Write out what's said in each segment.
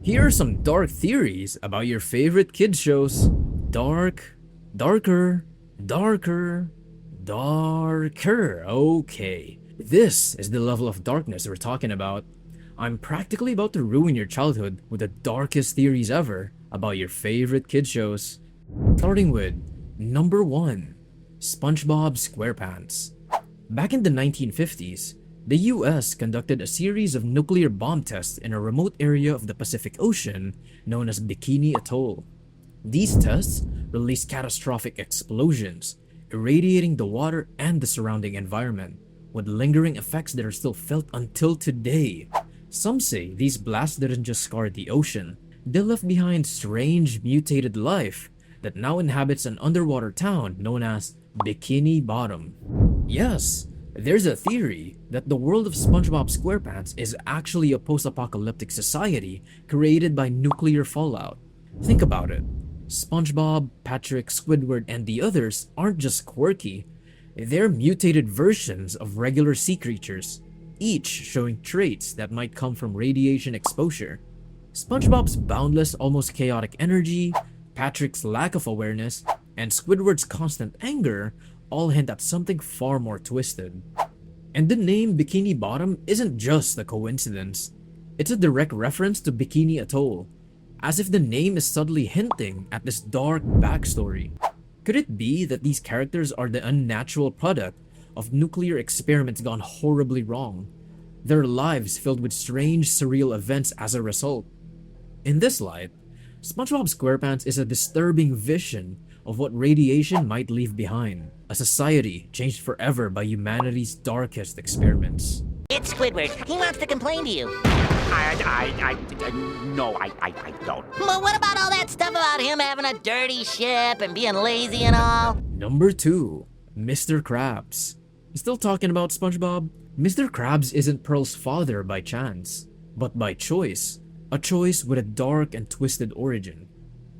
Here are some dark theories about your favorite kids shows. Dark, darker, darker, darker. Okay, this is the level of darkness we're talking about. I'm practically about to ruin your childhood with the darkest theories ever about your favorite kids shows. Starting with number 1, SpongeBob SquarePants. Back in the 1950s, the US conducted a series of nuclear bomb tests in a remote area of the Pacific Ocean known as Bikini Atoll. These tests released catastrophic explosions, irradiating the water and the surrounding environment, with lingering effects that are still felt until today. Some say these blasts didn't just scar the ocean, they left behind strange mutated life that now inhabits an underwater town known as Bikini Bottom. Yes, there's a theory that the world of SpongeBob SquarePants is actually a post-apocalyptic society created by nuclear fallout. Think about it. SpongeBob, Patrick, Squidward, and the others aren't just quirky. They're mutated versions of regular sea creatures, each showing traits that might come from radiation exposure. SpongeBob's boundless, almost chaotic energy, Patrick's lack of awareness, and Squidward's constant anger all hint at something far more twisted. And the name Bikini Bottom isn't just a coincidence. It's a direct reference to Bikini Atoll, as if the name is subtly hinting at this dark backstory. Could it be that these characters are the unnatural product of nuclear experiments gone horribly wrong, their lives filled with strange, surreal events as a result? In this light, SpongeBob SquarePants is a disturbing vision of what radiation might leave behind, a society changed forever by humanity's darkest experiments. It's Squidward. He wants to complain to you. No, I don't. But what about all that stuff about him having a dirty ship and being lazy and all? Number 2, Mr. Krabs. Still talking about SpongeBob? Mr. Krabs isn't Pearl's father by chance, but by choice, a choice with a dark and twisted origin.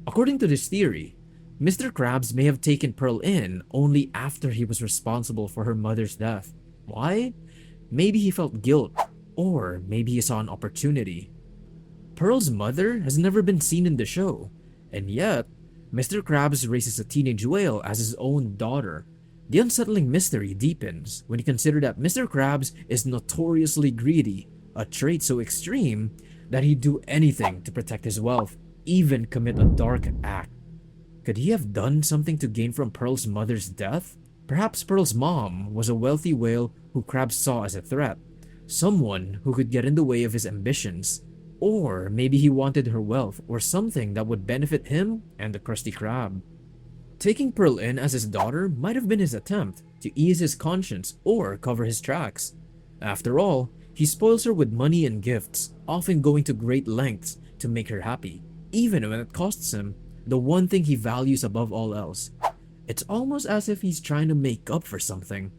According to this theory, Mr. Krabs may have taken Pearl in only after he was responsible for her mother's death. Why? Maybe he felt guilt, or maybe he saw an opportunity. Pearl's mother has never been seen in the show, and yet, Mr. Krabs raises a teenage whale as his own daughter. The unsettling mystery deepens when you consider that Mr. Krabs is notoriously greedy, a trait so extreme that he'd do anything to protect his wealth, even commit a dark act. Could he have done something to gain from Pearl's mother's death? Perhaps Pearl's mom was a wealthy whale who Krabs saw as a threat, someone who could get in the way of his ambitions. Or maybe he wanted her wealth or something that would benefit him and the Krusty Krab. Taking Pearl in as his daughter might have been his attempt to ease his conscience or cover his tracks. After all, he spoils her with money and gifts, often going to great lengths to make her happy, even when it costs him the one thing he values above all else. It's almost as if he's trying to make up for something,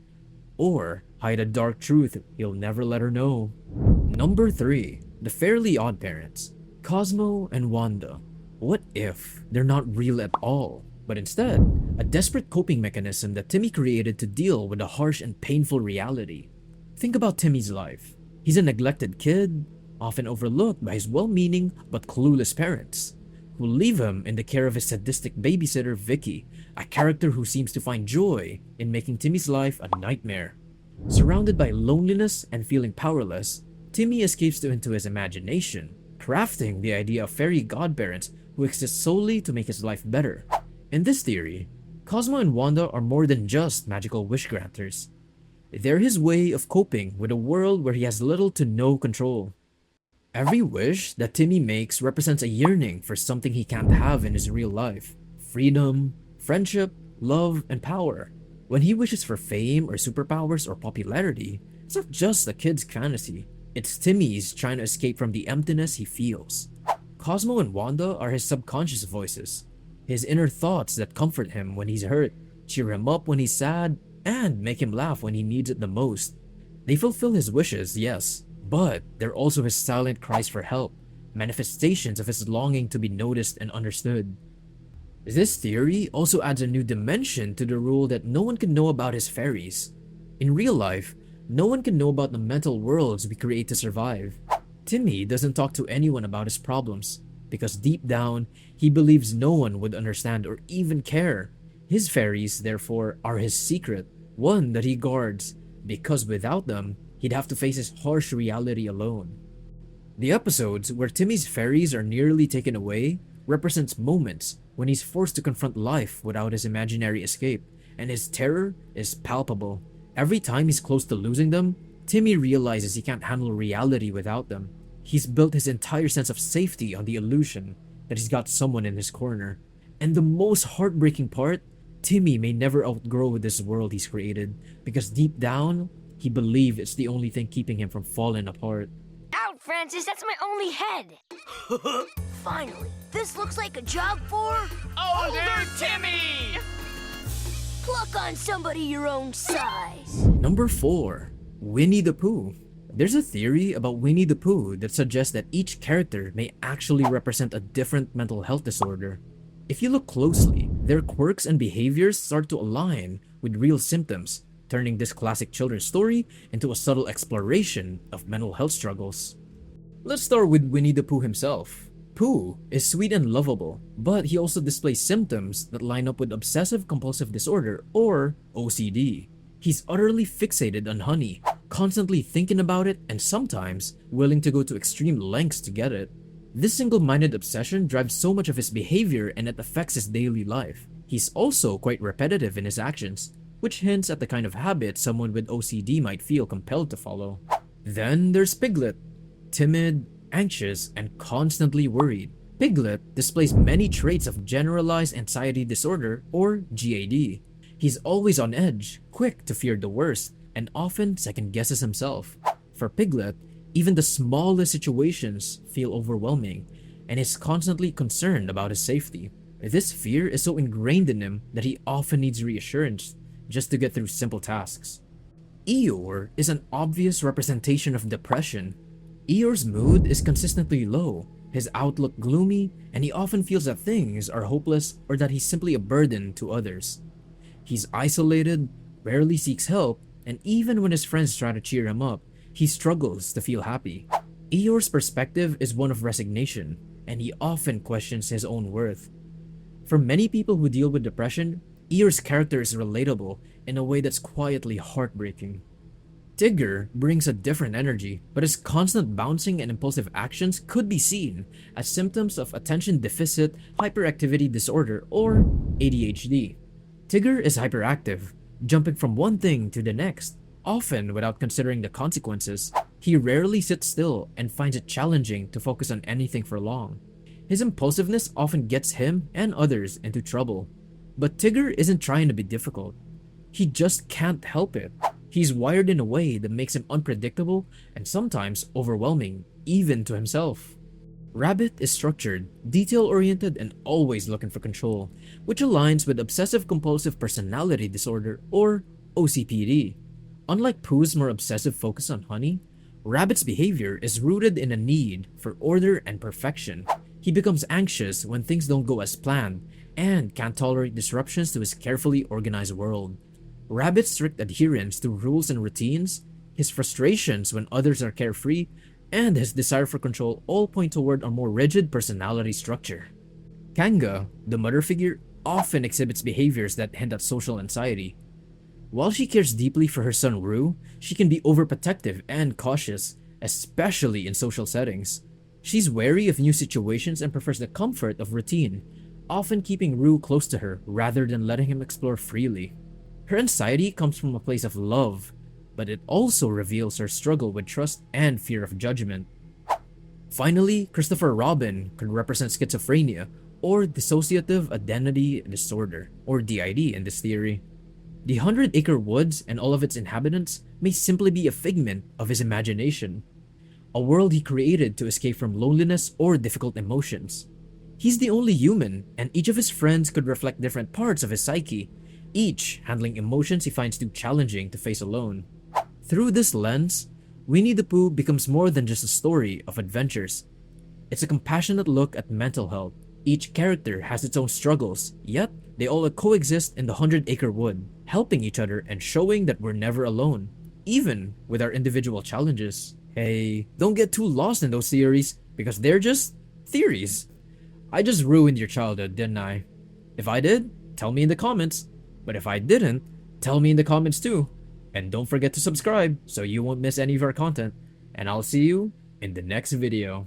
or hide a dark truth he'll never let her know. Number 3, the Fairly Odd Parents, Cosmo and Wanda. What if they're not real at all, but instead a desperate coping mechanism that Timmy created to deal with a harsh and painful reality? Think about Timmy's life. He's a neglected kid, often overlooked by his well-meaning but clueless parents, who leave him in the care of his sadistic babysitter Vicky, a character who seems to find joy in making Timmy's life a nightmare. Surrounded by loneliness and feeling powerless, Timmy escapes into his imagination, crafting the idea of fairy godparents who exist solely to make his life better. In this theory, Cosmo and Wanda are more than just magical wish granters. They're his way of coping with a world where he has little to no control. Every wish that Timmy makes represents a yearning for something he can't have in his real life. Freedom, friendship, love, and power. When he wishes for fame or superpowers or popularity, it's not just a kid's fantasy. It's Timmy's trying to escape from the emptiness he feels. Cosmo and Wanda are his subconscious voices, his inner thoughts that comfort him when he's hurt, cheer him up when he's sad, and make him laugh when he needs it the most. They fulfill his wishes, yes, but they're also his silent cries for help, manifestations of his longing to be noticed and understood. This theory also adds a new dimension to the rule that no one can know about his fairies. In real life, no one can know about the mental worlds we create to survive. Timmy doesn't talk to anyone about his problems because deep down, he believes no one would understand or even care. His fairies, therefore, are his secret, one that he guards because without them, he'd have to face his harsh reality alone. The episodes where Timmy's fairies are nearly taken away represents moments when he's forced to confront life without his imaginary escape, and his terror is palpable. Every time he's close to losing them, Timmy realizes he can't handle reality without them. He's built his entire sense of safety on the illusion that he's got someone in his corner. And the most heartbreaking part, Timmy may never outgrow this world he's created because deep down, he believes it's the only thing keeping him from falling apart. Out, Francis, that's my only head. Finally, this looks like a job for Older Timmy! pluck on somebody your own size. Number 4. Winnie the Pooh. There's a theory about Winnie the Pooh that suggests that each character may actually represent a different mental health disorder. If you look closely, their quirks and behaviors start to align with real symptoms, turning this classic children's story into a subtle exploration of mental health struggles. Let's start with Winnie the Pooh himself. Pooh is sweet and lovable, but he also displays symptoms that line up with obsessive compulsive disorder or OCD. He's utterly fixated on honey, constantly thinking about it and sometimes willing to go to extreme lengths to get it. This single-minded obsession drives so much of his behavior and it affects his daily life. He's also quite repetitive in his actions, which hints at the kind of habit someone with OCD might feel compelled to follow. Then there's Piglet. Timid, anxious, and constantly worried. Piglet displays many traits of generalized anxiety disorder or GAD. He's always on edge, quick to fear the worst, and often second-guesses himself. For Piglet, even the smallest situations feel overwhelming, and is constantly concerned about his safety. This fear is so ingrained in him that he often needs reassurance just to get through simple tasks. Eeyore is an obvious representation of depression. Eeyore's mood is consistently low, his outlook gloomy, and he often feels that things are hopeless or that he's simply a burden to others. He's isolated, rarely seeks help, and even when his friends try to cheer him up, he struggles to feel happy. Eeyore's perspective is one of resignation, and he often questions his own worth. For many people who deal with depression, Eeyore's character is relatable in a way that's quietly heartbreaking. Tigger brings a different energy, but his constant bouncing and impulsive actions could be seen as symptoms of attention deficit hyperactivity disorder or ADHD. Tigger is hyperactive, jumping from one thing to the next, often without considering the consequences. He rarely sits still and finds it challenging to focus on anything for long. His impulsiveness often gets him and others into trouble. But Tigger isn't trying to be difficult. He just can't help it. He's wired in a way that makes him unpredictable and sometimes overwhelming, even to himself. Rabbit is structured, detail-oriented, and always looking for control, which aligns with obsessive-compulsive personality disorder or OCPD. Unlike Pooh's more obsessive focus on honey, Rabbit's behavior is rooted in a need for order and perfection. He becomes anxious when things don't go as planned and can't tolerate disruptions to his carefully organized world. Rabbit's strict adherence to rules and routines, his frustrations when others are carefree, and his desire for control all point toward a more rigid personality structure. Kanga, the mother figure, often exhibits behaviors that hint at social anxiety. While she cares deeply for her son Rue, she can be overprotective and cautious, especially in social settings. She's wary of new situations and prefers the comfort of routine, often keeping Rue close to her rather than letting him explore freely. Her anxiety comes from a place of love, but it also reveals her struggle with trust and fear of judgment. Finally, Christopher Robin could represent schizophrenia or dissociative identity disorder, or DID in this theory. The 100-acre woods and all of its inhabitants may simply be a figment of his imagination, a world he created to escape from loneliness or difficult emotions. He's the only human, and each of his friends could reflect different parts of his psyche, each handling emotions he finds too challenging to face alone. Through this lens, Winnie the Pooh becomes more than just a story of adventures. It's a compassionate look at mental health. Each character has its own struggles, yet they all coexist in the 100-acre wood, helping each other and showing that we're never alone, even with our individual challenges. Hey, don't get too lost in those theories because they're just theories. I just ruined your childhood, didn't I? If I did, tell me in the comments. But if I didn't, tell me in the comments too. And don't forget to subscribe so you won't miss any of our content. And I'll see you in the next video.